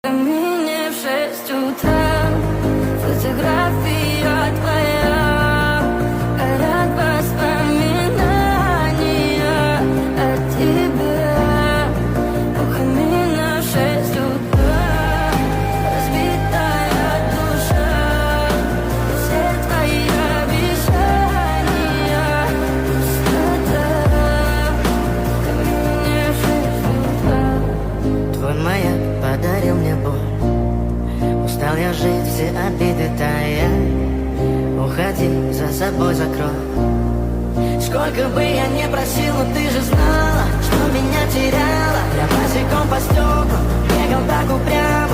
Мне в 6 утра фотография твоя, горят воспоминания о тебе. Ох, именно в 6 утра разбитая душа, все твои обещания пустота. Мне в 6 утра. Твой маяк подарил мне боль. Устал я жить, все обиды тая. Уходи, за собой закрой. Сколько бы я не просил, но ты же знала, что меня теряла. Я босиком по стеклам бегал так упрямо.